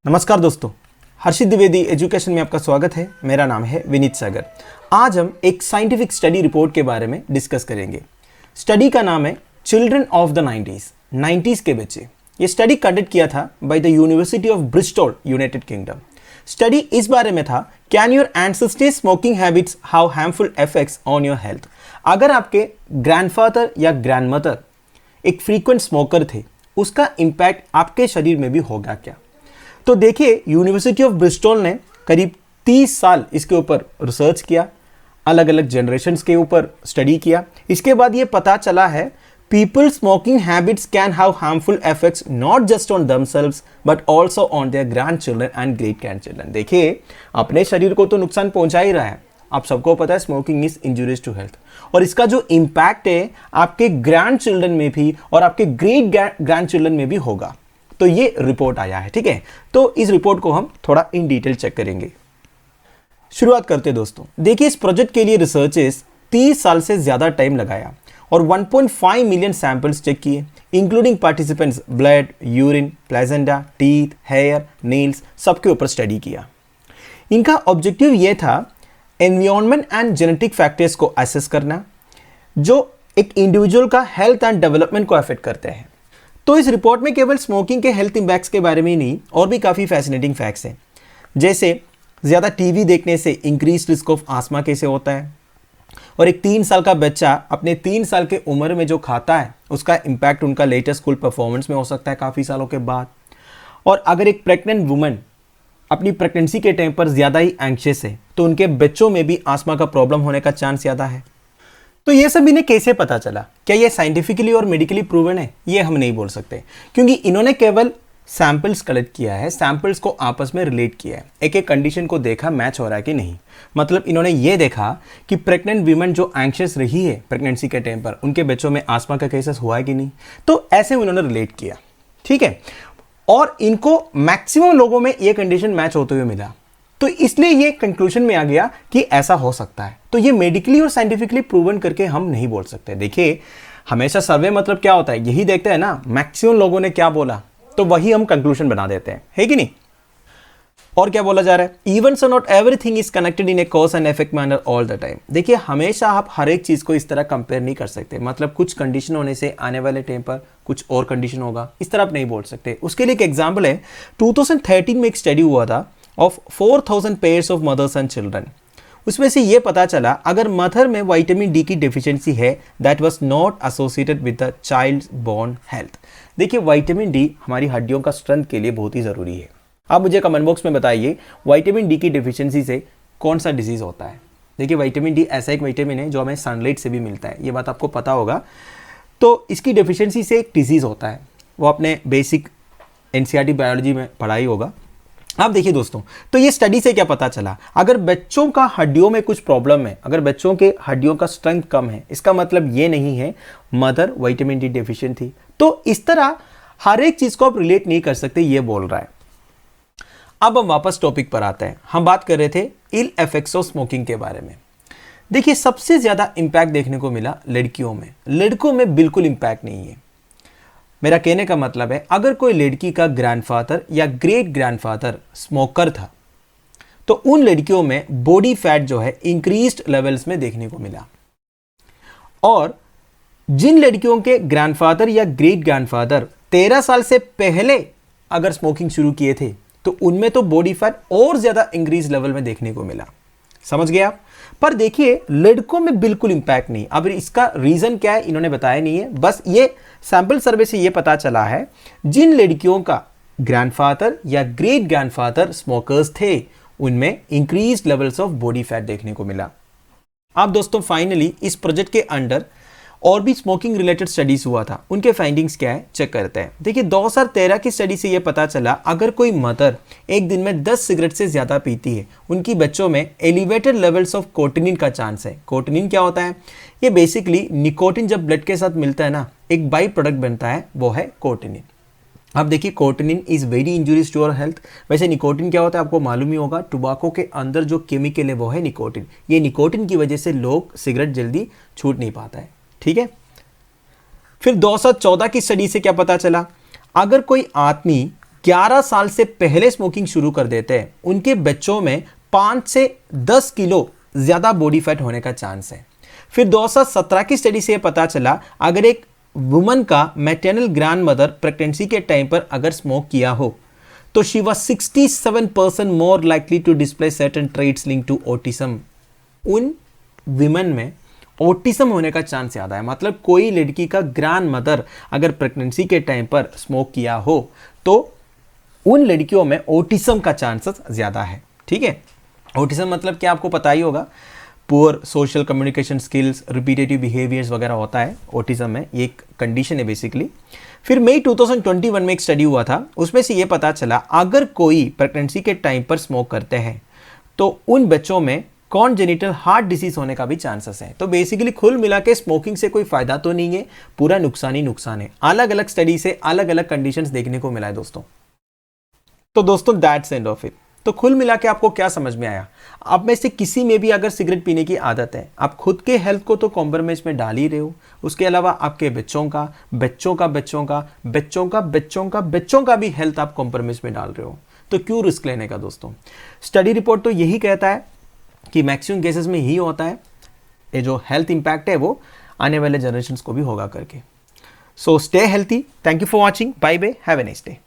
नमस्कार दोस्तों, हर्षित द्विवेदी एजुकेशन में आपका स्वागत है। मेरा नाम है विनीत सागर। आज हम एक साइंटिफिक स्टडी रिपोर्ट के बारे में डिस्कस करेंगे। स्टडी का नाम है चिल्ड्रन ऑफ द 90s के बच्चे। ये स्टडी कंडक्ट किया था by the university of Bristol, United kingdom. Study इस बारे में था, can your ancestors smoking habits how harmful effects on your health. अगर आपके ग्रैंडफादर या ग्रैंडमदर एक फ्रीक्वेंट स्मोकर थे, उसका इम्पैक्ट आपके शरीर में भी होगा क्या। तो देखिए, यूनिवर्सिटी ऑफ ब्रिस्टल ने करीब 30 साल इसके ऊपर रिसर्च किया, अलग अलग जनरेशन्स के ऊपर स्टडी किया। इसके बाद ये पता चला है people smoking habits can have harmful effects not just on themselves but also on their grand children and great grand children. देखिए, अपने शरीर को तो नुकसान पहुंचा ही रहा है। आप सबको पता है smoking is injurious to health, और इसका जो इम्पैक्ट है आपके ग्रैंड चिल्ड्रन में भी और आपके ग्रेट ग्रैंड चिल्ड्रन में भी होगा। तो ये रिपोर्ट आया है, ठीक है। तो इस रिपोर्ट को हम थोड़ा इन डिटेल चेक करेंगे। शुरुआत करते दोस्तों। देखिए, इस प्रोजेक्ट के लिए रिसर्चर्स 30 साल से ज्यादा टाइम लगाया और 1.5 मिलियन सैंपल्स चेक किए, including participants blood, urine, placenta, teeth, hair, nails, सबके ऊपर स्टडी किया। इनका ऑब्जेक्टिव ये था एनवायरनमेंट एंड जेनेटिक फैक्टर्स को असेस करना, जो एक इंडिविजुअल का हेल्थ एंड डेवलपमेंट को अफेक्ट करते हैं। तो इस रिपोर्ट में केवल स्मोकिंग के हेल्थ इंपैक्ट्स के बारे में ही नहीं, और भी काफ़ी फैसिनेटिंग फैक्ट्स हैं, जैसे ज़्यादा टीवी देखने से इंक्रीज रिस्क ऑफ आस्मा कैसे होता है, और एक 3 साल का बच्चा अपने 3 साल के उम्र में जो खाता है उसका इम्पैक्ट उनका लेटर स्कूल परफॉर्मेंस में हो सकता है काफ़ी सालों के बाद। और अगर एक प्रेग्नेंट वुमन अपनी प्रेगनेंसी के टाइम पर ज़्यादा ही एंग्शियस है तो उनके बच्चों में भी आस्मा का प्रॉब्लम होने का चांस ज़्यादा है। तो ये सब इन्हें कैसे पता चला? क्या ये साइंटिफिकली और मेडिकली प्रूवन है? ये हम नहीं बोल सकते, क्योंकि इन्होंने केवल सैंपल्स कलेक्ट किया है, सैंपल्स को आपस में रिलेट किया है, एक एक कंडीशन को देखा मैच हो रहा है कि नहीं। मतलब इन्होंने ये देखा कि प्रेग्नेंट वीमेन जो एंग्शियस रही है प्रेगनेंसी के टाइम पर, उनके बच्चों में आस्मा का केसेस हुआ है कि नहीं। तो ऐसे उन्होंने रिलेट किया, ठीक है। और इनको मैक्सिमम लोगों में ये कंडीशन मैच होते हुए मिला, तो इसलिए ये कंक्लूजन में आ गया कि ऐसा हो सकता है। तो ये मेडिकली और साइंटिफिकली प्रूवन करके हम नहीं बोल सकते। देखिए, हमेशा सर्वे मतलब क्या होता है, यही देखते हैं ना, मैक्सिमम लोगों ने क्या बोला तो वही हम कंक्लूजन बना देते हैं, है कि नहीं। और क्या बोला जा रहा है, even so not everything is connected in A cause and effect manner all the time. देखिए, हमेशा आप हर एक चीज को इस तरह कंपेयर नहीं कर सकते। मतलब कुछ कंडीशन होने से आने वाले टाइम पर कुछ और कंडीशन होगा, इस तरह आप नहीं बोल सकते। उसके लिए एक एग्जाम्पल है, 2013 में एक स्टडी हुआ था of 4000 pairs of mothers and children. उसमें से ये पता चला अगर मदर में विटामिन डी की डेफिशिएंसी है, that was not associated with the child's born health. देखिए, विटामिन डी हमारी हड्डियों का स्ट्रेंथ के लिए बहुत ही ज़रूरी है। आप मुझे कमेंट बॉक्स में बताइए, विटामिन डी की डेफिशिएंसी से कौन सा डिजीज़ होता है। देखिए, विटामिन डी ऐसा एक विटामिन है जो हमें सनलाइट से भी मिलता है, ये बात आपको पता होगा। तो इसकी डेफिशिएंसी से एक डिजीज़ होता है, वो अपने बेसिक एनसीईआरटी बायोलॉजी में पढ़ाई होगा। अब देखिए दोस्तों, तो ये स्टडी से क्या पता चला, अगर बच्चों का हड्डियों में कुछ प्रॉब्लम है, अगर बच्चों के हड्डियों का स्ट्रेंथ कम है, इसका मतलब ये नहीं है मदर विटामिन डी डेफिशिएंट थी। तो इस तरह हर एक चीज को आप रिलेट नहीं कर सकते, ये बोल रहा है। अब हम वापस टॉपिक पर आते हैं। हम बात कर रहे थे इल इफेक्ट्स ऑफ स्मोकिंग के बारे में। देखिए, सबसे ज्यादा इंपैक्ट देखने को मिला लड़कियों में। लड़कों में बिल्कुल इंपैक्ट नहीं है। मेरा कहने का मतलब है, अगर कोई लड़की का ग्रैंडफादर या ग्रेट ग्रैंडफादर स्मोकर था तो उन लड़कियों में बॉडी फैट जो है इंक्रीज्ड लेवल्स में देखने को मिला, और जिन लड़कियों के ग्रैंडफादर या ग्रेट ग्रैंडफादर 13 साल से पहले अगर स्मोकिंग शुरू किए थे तो उनमें तो बॉडी फैट और ज्यादा इंक्रीज लेवल में देखने को मिला। समझ गए आप। पर देखिए, लड़कों में बिल्कुल इंपैक्ट नहीं। अब इसका रीजन क्या है इन्होंने बताया नहीं है, बस ये सैंपल सर्वे से ये पता चला है जिन लड़कियों का ग्रैंडफादर या ग्रेट ग्रैंडफादर स्मोकर्स थे उनमें increased levels of body fat देखने को मिला। अब दोस्तों, फाइनली इस प्रोजेक्ट के अंडर और भी स्मोकिंग रिलेटेड स्टडीज हुआ था, उनके फाइंडिंग्स क्या है चेक करते हैं। देखिए, 2013 की स्टडी से यह पता चला अगर कोई मदर एक दिन में 10 सिगरेट से ज्यादा पीती है, उनकी बच्चों में एलिवेटेड लेवल्स ऑफ कोटिनिन का चांस है। कोटिनिन क्या होता है? ये बेसिकली निकोटिन जब ब्लड के साथ मिलता है ना, एक बाई प्रोडक्ट बनता है, वो है कोटिनिन। अब देखिए, cotinine is very injurious to our health. वैसे निकोटिन क्या होता है आपको मालूम ही होगा, टोबैको के अंदर जो केमिकल है वो है निकोटिन। ये निकोटिन की वजह से लोग सिगरेट जल्दी छूट नहीं पाता है, ठीक है। फिर 2014 की स्टडी से क्या पता चला, अगर कोई आदमी 11 साल से पहले स्मोकिंग शुरू कर देते हैं उनके बच्चों में 5 से 10 किलो ज़्यादा बॉडी फैट होने का चांस है। फिर 2017 की स्टडी से पता चला अगर एक वुमन का मैटरनल ग्रैंड मदर प्रेगनेंसी के टाइम पर अगर स्मोक किया हो तो she was 67% more likely to display certain traits link to autism. उन विमेन में ऑटिज्म होने का चांस ज़्यादा है। मतलब कोई लड़की का ग्रैंड मदर अगर प्रेगनेंसी के टाइम पर स्मोक किया हो तो उन लड़कियों में ऑटिज्म का चांसेस ज़्यादा है। ठीक है, ऑटिज्म मतलब क्या आपको पता ही होगा, poor social communication skills, repetitive behaviours वगैरह होता है ऑटिज्म में, ये एक कंडीशन है बेसिकली। फिर मई 2021 में एक स्टडी हुआ था, उसमें से ये पता चला अगर कोई प्रेगनेंसी के टाइम पर स्मोक करते हैं तो उन बच्चों में कॉन्जेनिटल हार्ट डिसीज होने का भी चांसेस है। तो बेसिकली कुल मिला के स्मोकिंग से कोई फायदा तो नहीं है, पूरा नुकसान ही नुकसान है। अलग अलग स्टडी से अलग अलग कंडीशंस देखने को मिला है दोस्तों। तो दोस्तों दैट्स एंड ऑफ इट। तो कुल मिला के आपको क्या समझ में आया? आप में से किसी में भी अगर सिगरेट पीने की आदत है, आप खुद के हेल्थ को तो कॉम्प्रोमाइज में डाल ही रहे हो, उसके अलावा आपके बच्चों का बच्चों का बच्चों का बच्चों का बच्चों का बच्चों का भी हेल्थ आप कॉम्प्रोमाइज में डाल रहे हो, तो क्यों रिस्क लेने का दोस्तों? स्टडी रिपोर्ट तो यही कहता है कि मैक्सिमम केसेस में ही होता है, ये जो हेल्थ इंपैक्ट है वो आने वाले जनरेशंस को भी होगा करके। So stay healthy, thank you for watching, bye bye, have a nice day.